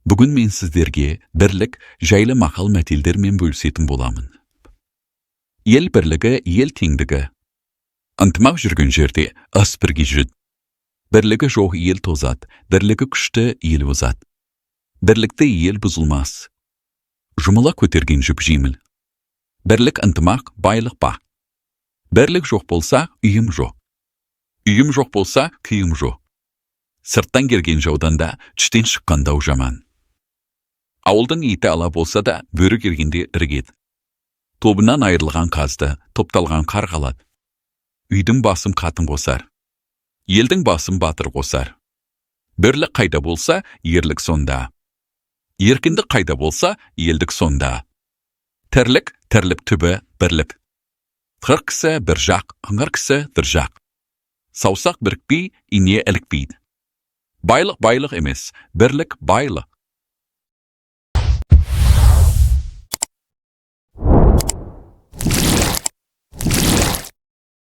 Бүгін мен сіздерге бірлік жайлы мақал мәтелдермен бөлісетін боламын. Ел бірлігі, ел теңдігі. Ынтымақ жүрген жерде ас бірге жүреді. Бірлігі жоқ ел тозады, бірлігі күшті ел озады. Бірлікті ел бұзылмас. Жұмыла көтерген жүк жеңіл. Бірлік ынтымақ, байлық бақ. Бірлік жоқ болса, үйім жоқ. Үйім жоқ болса, күйім жоқ. Сырттан келген жаудан да, іштен шыққан дау жаман. Ауылдың иті ала болса да, бөрі келгенде іргеді. Тобынан айырылған қазды, топталған қар қалады. Үйдің басым қатын қосар. Елдің басым батыр қосар. Бірлік қайда болса, ерлік сонда. Еркіндік қайда болса, елдік сонда. Тірлік түбі бірлік. Қыр кісі бір жақ, қыңыр кісі бір жақ. Саусақ бірікпей, ине ілікпейді. Байлық емес, бірлік байлық.